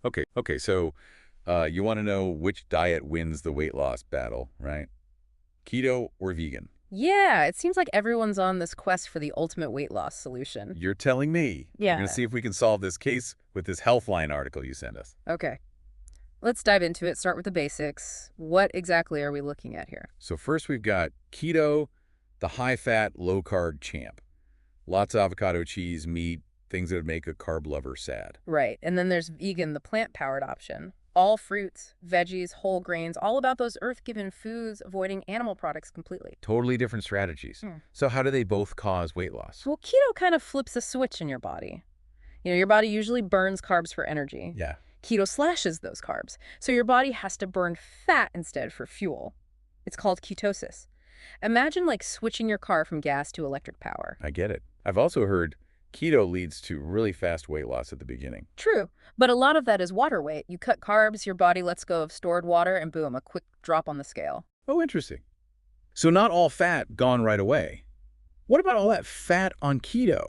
Okay, so you want to know which diet wins the weight loss battle, right? Keto or vegan? Yeah, it seems like everyone's on this quest for the ultimate weight loss solution. You're telling me. We're going to Yeah. see if we can solve this case with this Healthline article you sent us. Okay, let's dive into it. Start with the basics. What exactly are we looking at here? So first we've got keto, the high-fat, low-carb champ. Lots of avocado, cheese, meat, things that would make a carb lover sad. Right, and then there's vegan, the plant-powered option. All fruits, veggies, whole grains, all about those earth-given foods, avoiding animal products completely. Totally different strategies. Hmm. So how do they both cause weight loss? Well, keto kind of flips a switch in your body. Your body usually burns carbs for energy. Yeah, Keto slashes those carbs, so your body has to burn fat instead for fuel. It's called ketosis. Imagine like switching your car from gas to electric power. I get it. I've also heard keto leads to really fast weight loss at the beginning. True, but a lot of that is water weight. You cut carbs, your body lets go of stored water, and boom, a quick drop on the scale. Oh, interesting. So not all fat gone right away. What about all that fat on keto?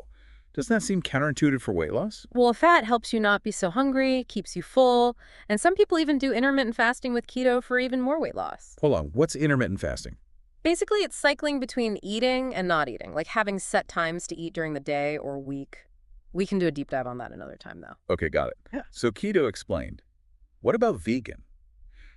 Doesn't that seem counterintuitive for weight loss? Well, fat helps you not be so hungry, keeps you full, and some people even do intermittent fasting with keto for even more weight loss. Hold on, what's intermittent fasting? Basically, it's cycling between eating and not eating, like having set times to eat during the day or week. We can do a deep dive on that another time, though. Okay, got it. Yeah. So keto explained. What about vegan?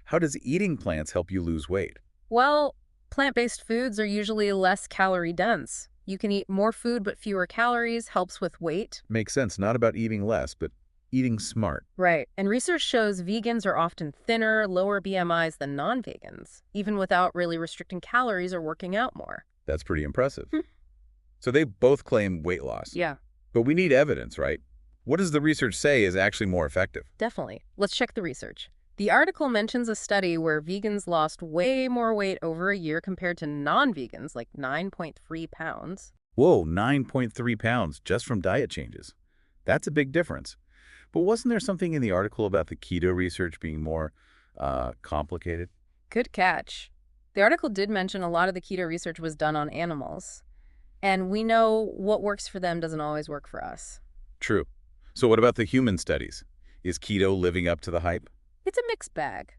How does eating plants help you lose weight? Well, plant-based foods are usually less calorie dense. You can eat more food but fewer calories, helps with weight. Makes sense, not about eating less, but eating smart. Right. And research shows vegans are often thinner, lower BMIs than non-vegans, even without really restricting calories or working out more. That's pretty impressive. Hmm. So they both claim weight loss. Yeah, But we need evidence, right? What does the research say is actually more effective? definitely. Let's check the research. The article mentions a study where vegans lost way more weight over a year compared to non-vegans, like 9.3 pounds. Whoa, 9.3 pounds just from diet changes. That's a big difference. But wasn't there something in the article about the keto research being more complicated? Good catch. The article did mention a lot of the keto research was done on animals. And we know what works for them doesn't always work for us. True. So what about the human studies? Is keto living up to the hype? It's a mixed bag.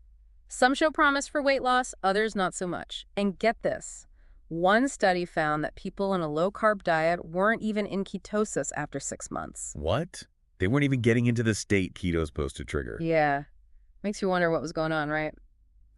Some show promise for weight loss, others not so much. And get this. One study found that people in a low-carb diet weren't even in ketosis after 6 months. What? They weren't even getting into the state keto's supposed to trigger. Yeah. Makes you wonder what was going on, right?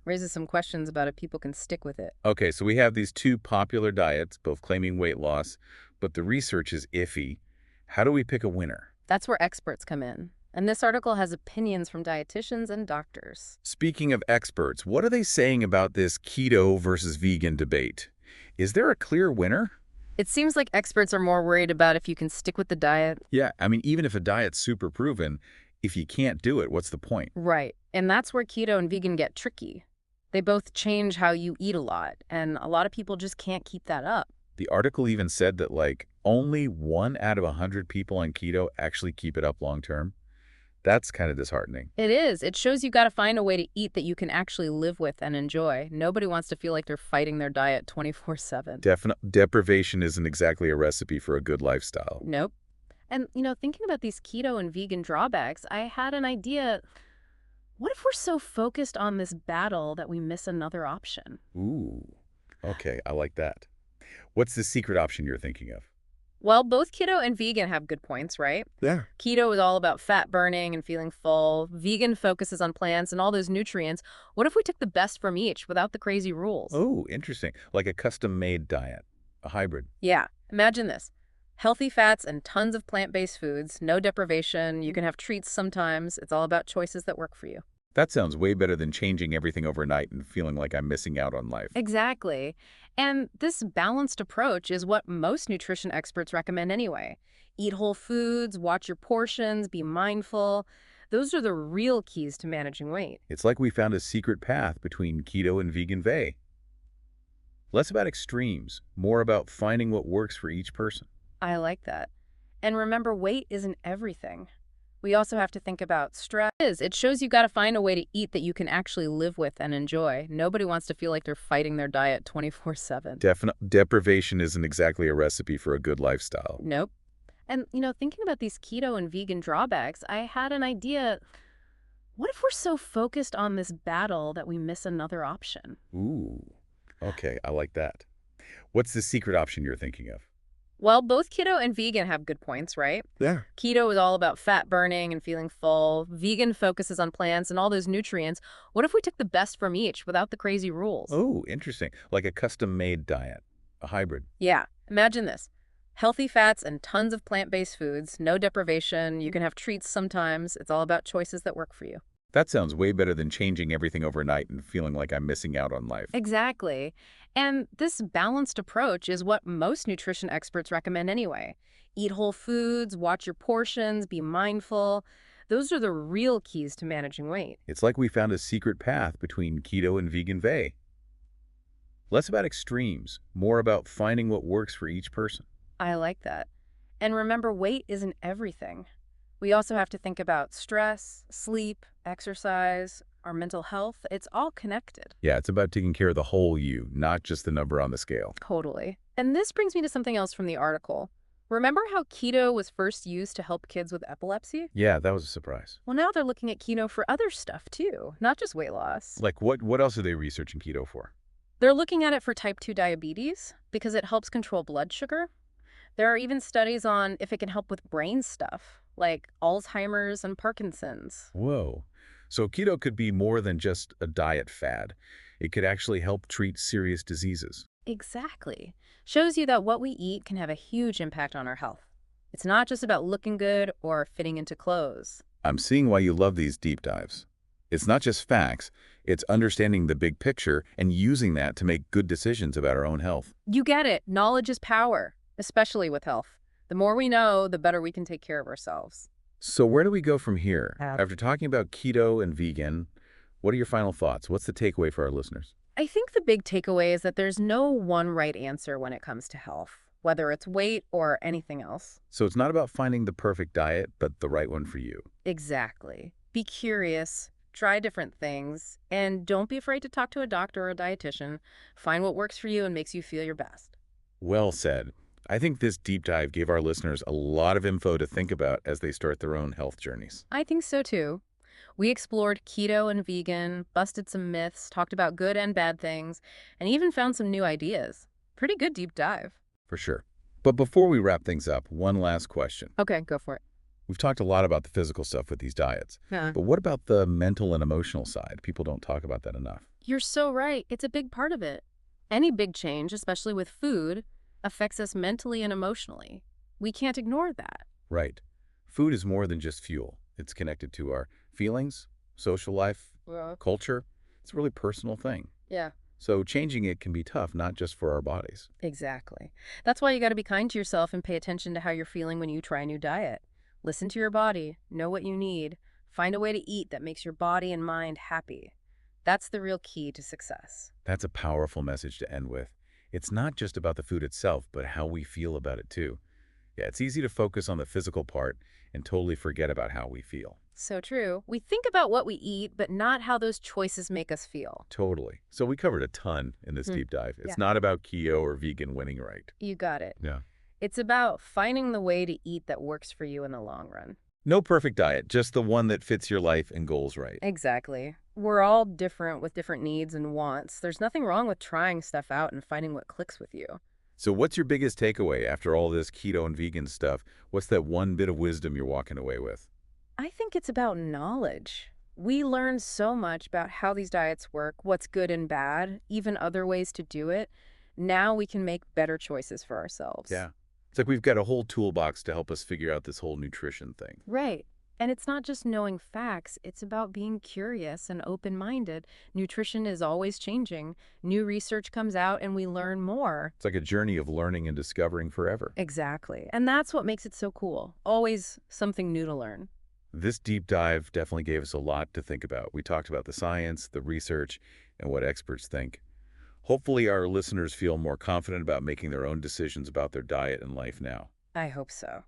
Raises some questions about if people can stick with it. Okay, so we have these two popular diets, both claiming weight loss, but the research is iffy. How do we pick a winner? That's where experts come in. And this article has opinions from dietitians and doctors. Speaking of experts, what are they saying about this keto versus vegan debate? Is there a clear winner? It seems like experts are more worried about if you can stick with the diet. Yeah, I mean, even if a diet's super proven, if you can't do it, what's the point? Right. And that's where keto and vegan get tricky. They both change how you eat a lot, and a lot of people just can't keep that up. The article even said that, like, only 1 out of 100 people on keto actually keep it up long term. That's kind of disheartening. It is. It shows you got to find a way to eat that you can actually live with and enjoy. Nobody wants to feel like they're fighting their diet 24/7. Deprivation isn't exactly a recipe for a good lifestyle. Nope. And, thinking about these keto and vegan drawbacks, I had an idea. What if we're so focused on this battle that we miss another option? Ooh, okay, I like that. What's the secret option you're thinking of? Well, both keto and vegan have good points, right? Yeah. Keto is all about fat burning and feeling full. Vegan focuses on plants and all those nutrients. What if we took the best from each without the crazy rules? Oh, interesting. Like a custom-made diet, a hybrid. Yeah, imagine this. Healthy fats and tons of plant-based foods, no deprivation. You can have treats sometimes. It's all about choices that work for you. That sounds way better than changing everything overnight and feeling like I'm missing out on life. Exactly. And this balanced approach is what most nutrition experts recommend anyway. Eat whole foods, watch your portions, be mindful. Those are the real keys to managing weight. It's like we found a secret path between keto and vegan veg. Less about extremes, more about finding what works for each person. I like that. And remember, weight isn't everything. We also have to think about stress. It shows you got to find a way to eat that you can actually live with and enjoy. Nobody wants to feel like they're fighting their diet 24/7. Deprivation isn't exactly a recipe for a good lifestyle. Nope. And, thinking about these keto and vegan drawbacks, I had an idea. What if we're so focused on this battle that we miss another option? Ooh, okay, I like that. What's the secret option you're thinking of? Well, both keto and vegan have good points, right? Yeah. Keto is all about fat burning and feeling full. Vegan focuses on plants and all those nutrients. What if we took the best from each without the crazy rules? Oh, interesting. Like a custom-made diet, a hybrid. Yeah, imagine this. Healthy fats and tons of plant-based foods, no deprivation. You can have treats sometimes. It's all about choices that work for you. That sounds way better than changing everything overnight and feeling like I'm missing out on life. Exactly. And this balanced approach is what most nutrition experts recommend anyway. Eat whole foods, watch your portions, be mindful. Those are the real keys to managing weight. It's like we found a secret path between keto and vegan veg. Less about extremes, more about finding what works for each person. I like that. And remember, weight isn't everything. We also have to think about stress, sleep, exercise, our mental health. It's all connected. Yeah, it's about taking care of the whole you, not just the number on the scale. Totally. And this brings me to something else from the article. Remember how keto was first used to help kids with epilepsy? Yeah, that was a surprise. Well, now they're looking at keto for other stuff too, not just weight loss. Like what else are they researching keto for? They're looking at it for type 2 diabetes because it helps control blood sugar. There are even studies on if it can help with brain stuff, like Alzheimer's and Parkinson's. Whoa. So keto could be more than just a diet fad. It could actually help treat serious diseases. Exactly. Shows you that what we eat can have a huge impact on our health. It's not just about looking good or fitting into clothes. I'm seeing why you love these deep dives. It's not just facts, it's understanding the big picture and using that to make good decisions about our own health. You get it. Knowledge is power, especially with health. The more we know, the better we can take care of ourselves. So where do we go from here? Yeah. After talking about keto and vegan, what are your final thoughts? What's the takeaway for our listeners? I think the big takeaway is that there's no one right answer when it comes to health, whether it's weight or anything else. So it's not about finding the perfect diet, but the right one for you. Exactly. Be curious, try different things, and don't be afraid to talk to a doctor or a dietitian. Find what works for you and makes you feel your best. Well said. I think this deep dive gave our listeners a lot of info to think about as they start their own health journeys. I think so too. We explored keto and vegan, busted some myths, talked about good and bad things, and even found some new ideas. Pretty good deep dive. For sure. But before we wrap things up, one last question. Okay, go for it. We've talked a lot about the physical stuff with these diets, Yeah. but what about the mental and emotional side? People don't talk about that enough. You're so right. It's a big part of it. Any big change, especially with food, affects us mentally and emotionally. We can't ignore that. Right. Food is more than just fuel. It's connected to our feelings, social life, Well, culture. It's a really personal thing. yeah, So changing it can be tough, not just for our bodies. exactly. That's why you got to be kind to yourself and pay attention to how you're feeling when you try a new diet. Listen to your body, know what you need, find a way to eat that makes your body and mind happy. That's the real key to success. That's a powerful message to end with. It's not just about the food itself, but how we feel about it too. Yeah, it's easy to focus on the physical part and totally forget about how we feel. So true. We think about what we eat, but not how those choices make us feel. Totally. So we covered a ton in this deep dive. It's Yeah. not about keto or vegan winning right. You got it. Yeah. It's about finding the way to eat that works for you in the long run. No perfect diet, just the one that fits your life and goals right. Exactly. We're all different with different needs and wants. There's nothing wrong with trying stuff out and finding what clicks with you. So what's your biggest takeaway after all this keto and vegan stuff? What's that one bit of wisdom you're walking away with? I think it's about knowledge. We learn so much about how these diets work, what's good and bad, even other ways to do it. Now we can make better choices for ourselves. Yeah. It's like we've got a whole toolbox to help us figure out this whole nutrition thing. Right. And it's not just knowing facts, it's about being curious and open-minded. Nutrition is always changing. New research comes out and we learn more. It's like a journey of learning and discovering forever. Exactly. And that's what makes it so cool. Always something new to learn. This deep dive definitely gave us a lot to think about. We talked about the science, the research, and what experts think. Hopefully our listeners feel more confident about making their own decisions about their diet and life now. I hope so.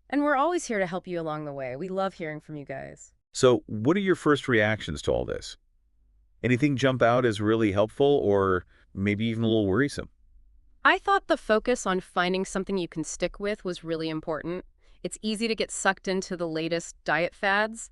And we're always here to help you along the way. We love hearing from you guys. So what are your first reactions to all this? Anything jump out as really helpful or maybe even a little worrisome? I thought the focus on finding something you can stick with was really important. It's easy to get sucked into the latest diet fads,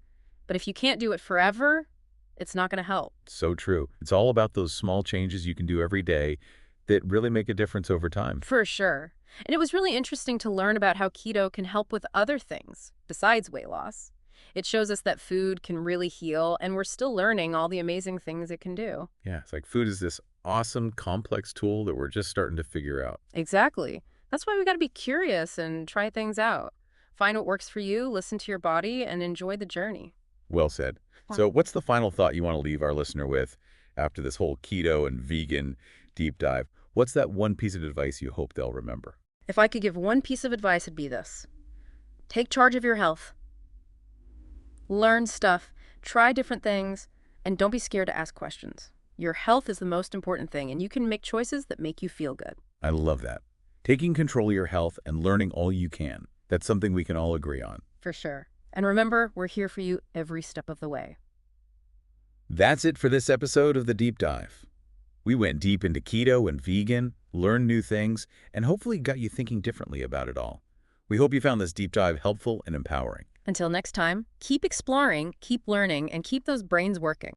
But if you can't do it forever, it's not going to help. So true. It's all about those small changes you can do every day that really make a difference over time. For sure. And it was really interesting to learn about how keto can help with other things besides weight loss. It shows us that food can really heal, and we're still learning all the amazing things it can do. Yeah, it's like food is this awesome, complex tool that we're just starting to figure out. Exactly. That's why we got to be curious and try things out. Find what works for you, listen to your body, and enjoy the journey. Well said. So what's the final thought you want to leave our listener with after this whole keto and vegan deep dive? What's that one piece of advice you hope they'll remember? If I could give one piece of advice, it'd be this. Take charge of your health. Learn stuff, try different things, and don't be scared to ask questions. Your health is the most important thing, and you can make choices that make you feel good. I love that. Taking control of your health and learning all you can. That's something we can all agree on. For sure. And remember, we're here for you every step of the way. That's it for this episode of The Deep Dive. We went deep into keto and vegan, learned new things, and hopefully got you thinking differently about it all. We hope you found this deep dive helpful and empowering. Until next time, keep exploring, keep learning, and keep those brains working.